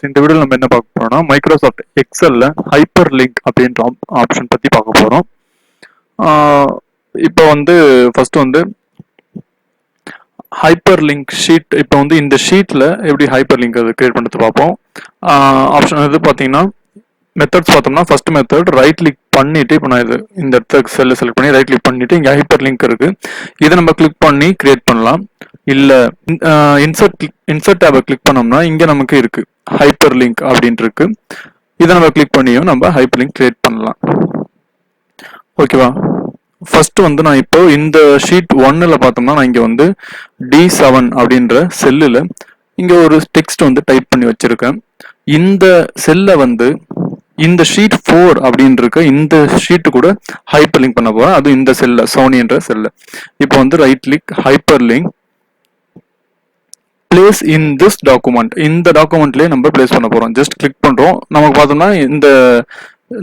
Students, இந்த வீடியோவில் நம்ம என்ன பார்க்க போறோம்னா மைக்ரோசாஃப்ட் எக்ஸல்ல ஹைப்பர் லிங்க் அப்படின்ற ஆப்ஷன் பத்தி பார்க்க போறோம். இப்போ வந்து ஃபர்ஸ்ட் வந்து ஹைப்பர் லிங்க் ஷீட். இப்போ வந்து இந்த ஷீட்ல எப்படி ஹைப்பர் லிங்க் அது கிரியேட் பண்ணுறது பார்ப்போம். ஆப்ஷன் இது பார்த்தீங்கன்னா மெத்தட்ஸ் பார்த்தோம்னா ஃபர்ஸ்ட் மெத்தட் ரைட் கிளிக் பண்ணிட்டு, இப்போ நான் இது இந்த இடத்துல செல்லை செலக்ட் பண்ணி ரைட் கிளிக் பண்ணிட்டு இங்கே ஹைப்பர் லிங்க் இருக்கு, இதை நம்ம கிளிக் பண்ணி கிரியேட் பண்ணலாம். இல்ல இன்சர்ட் டேபை கிளிக் பண்ணோம்னா இங்க நமக்கு இருக்கு ஹைப்பர் லிங்க் அப்படின்னு இருக்கு, இதை நம்ம கிளிக் பண்ணியும் நம்ம ஹைப்பர் லிங்க் கிரியேட் பண்ணலாம். ஓகேவா? ஃபர்ஸ்ட் வந்து நான் இப்போ இந்த ஷீட் 1ல பார்த்தோம்னா நான் இங்க வந்து D7 அப்படின்ற செல்லுல இங்க ஒரு டெக்ஸ்ட் வந்து டைப் பண்ணி வச்சிருக்கேன். இந்த செல்ல வந்து இந்த ஷீட் 4 அப்படின்னு இருக்க இந்த ஷீட் கூட ஹைப்பர் லிங்க் பண்ண போறேன். அது இந்த செல்ல சோனின்ற செல்ல. இப்போ வந்து right click hyper link place in this document, இந்த டாக்குமெண்ட்லயே நம்ம பிளேஸ் பண்ண போறோம். ஜஸ்ட் கிளிக் பண்றோம். நமக்கு பார்த்தோம்னா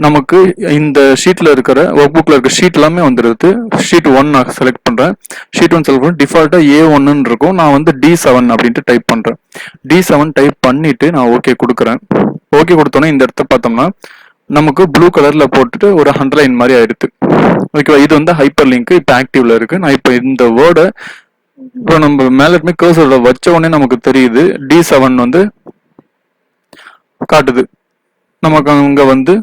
நமக்கு இந்த ஷீட்ல இருக்கிற ஒர்க் புக்ல இருக்க ஷீட் எல்லாமே வந்துருது. ஷீட் 1 நான் செலக்ட் பண்றேன். ஷீட் 1 செலக்ட் பண்ணி டிஃபால்ட்டா A1 இருக்கும். நான் வந்து D7 அப்படின்ட்டு டைப் பண்றேன். D7 டைப் பண்ணிட்டு நான் ஓகே கொடுக்குறேன். ஓகே கொடுத்தோன்னே இந்த இடத்த பார்த்தோம்னா நமக்கு ப்ளூ கலர்ல போட்டுட்டு ஒரு அண்டர்லைன் மாதிரி ஆயிடுது. ஓகேவா? இது வந்து ஹைப்பர் லிங்க் இப்போ ஆக்டிவ்ல இருக்கு. நான் இப்போ இந்த வேர்டை இப்போ நம்ம மேல கர்சர் வச்ச உடனே நமக்கு தெரியுது D7 வந்து காட்டுது. நமக்கு அங்க வந்து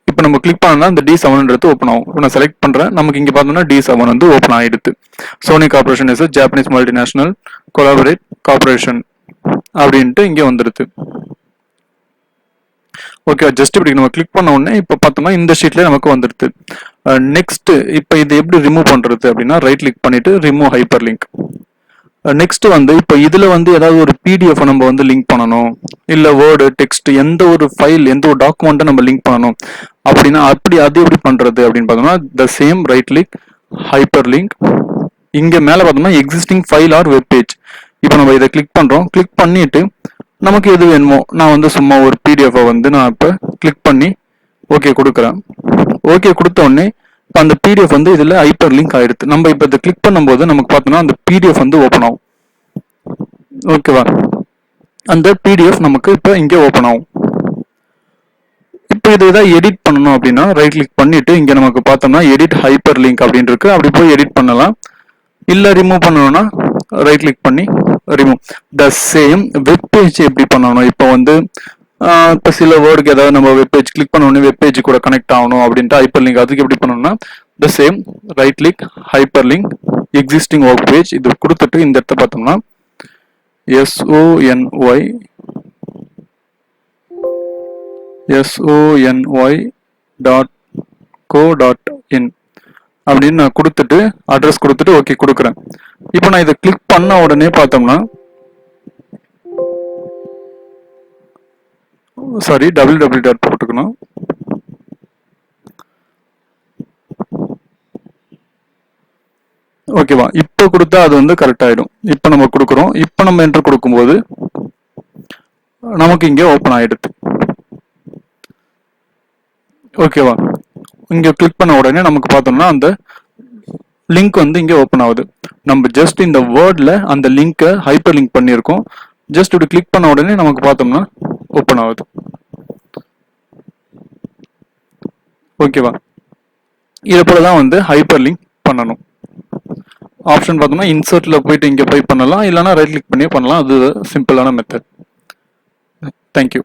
இப்போ நம்ம கிளிக் பண்ணா இந்த D7 எடுத்து ஓப்பன் ஆகும். இப்போ நான் செலக்ட் பண்றேன். நமக்கு இங்க பார்த்தோம்னா D7 வந்து ஓப்பன் ஆயிடுது. Sony corporation is Japanese multinational collaborate corporation அப்படின்ட்டு இங்க வந்துருது. ஓகே, ஜஸ்ட் இப்படி நம்ம கிளிக் பண்ண உடனே இப்போ பார்த்தோம்னா இந்த ஷீட்ல நமக்கு வந்துருது. நெக்ஸ்ட் இப்போ இது எப்படி ரிமூவ் பண்றது அப்படின்னா ரைட் கிளிக் பண்ணிட்டு ரிமூவ் ஹைப்பர் லிங்க். நெக்ஸ்ட் வந்து இப்போ இதுல வந்து ஏதாவது ஒரு PDF நம்ம வந்து லிங்க் பண்ணணும், இல்ல வேர்டு டெக்ஸ்ட் எந்த ஒரு ஃபைல் எந்த ஒரு டாக்குமெண்ட்டை நம்ம லிங்க் பண்ணணும் அப்படின்னா அது எப்படி பண்றது அப்படின்னு பார்த்தோம்னா the same right click hyper link. இங்க மேல பார்த்தோம்னா existing file R web page. இப்போ நம்ம இதை கிளிக் பண்றோம். கிளிக் பண்ணிட்டு நமக்கு எது வேணுமோ நான் வந்து சும்மா ஒரு PDF வந்து நான் இப்போ கிளிக் பண்ணி ஓகே கொடுக்குறேன். ஓகே கொடுத்த உடனே அந்த PDF வந்து இதுல ஹைப்பர் லிங்க் ஆயிடுது. நம்ம இப்ப இதை கிளிக் பண்ணும்போது நமக்கு பார்த்தோம்னா அந்த PDF வந்து ஓப்பன் ஆகும். ஓகேவா? அந்த PDF நமக்கு இப்ப இங்க ஓப்பன் ஆகும். இப்போ இதை ஏதாவது எடிட் பண்ணணும் அப்படின்னா ரைட் கிளிக் பண்ணிட்டு இங்க நமக்கு பார்த்தோம்னா எடிட் ஹைப்பர் லிங்க் அப்படின்னு இருக்கு, அப்படி போய் எடிட் பண்ணலாம். இல்ல ரிமூவ் பண்ணணும்னா ரைட் கிளிக் பண்ணி remove. The same web page எப்படி பண்ணணும், இப்போ வந்து இப்போ சில வேர்டுக்கு ஏதாவது நம்ம வெப் பேஜ் கிளிக் பண்ண உடனே வெப் பேஜ் கூட கனெக்ட் ஆகணும் அப்படின்ட்டு ஹைப்பர் லிங்க் அதுக்கு எப்படி பண்ணணும்னா the same right click hyper link existing work page இது கொடுத்துட்டு இந்த இடத்த பார்த்தோம்னா sony.co.in அப்படின்னு நான் கொடுத்துட்டு அட்ரஸ் கொடுத்துட்டு ஓகே கொடுக்குறேன். இப்போ நான் இதை கிளிக் பண்ண உடனே பார்த்தோம்னா சாரி www போட்டுக்கணும். ஓகேவா? இப்போ கொடுத்தா அது வந்து கரெக்ட் ஆயிடும். இப்போ நம்ம கொடுக்குறோம். இப்போ நம்ம என்டர் கொடுக்கும்போது நமக்கு இங்க ஓப்பன் ஆயிடுது. ஓகேவா? இங்க கிளிக் பண்ண உடனே நமக்கு பார்த்தோம்னா அந்த லிங்க் வந்து இங்க ஓப்பன் ஆகுது. நம்ம ஜஸ்ட் இந்த வேர்ட்ல அந்த லிங்கை ஹைப்பர் லிங்க் பண்ணியிருக்கோம். ஜஸ்ட் இப்படி கிளிக் பண்ண உடனே நமக்கு பார்த்தோம்னா ஓப்பன் ஆகுது. ஓகேவா? இதை போலதான் வந்து ஹைப்பர் லிங்க் பண்ணணும். ஆப்ஷன் பார்த்தோம்னா இன்சர்ட்ல போயிட்டு இங்க போய் பண்ணலாம், இல்லைன்னா ரைட் கிளிக் பண்ணி பண்ணலாம். அது சிம்பிளான மெத்தட். தேங்க்யூ.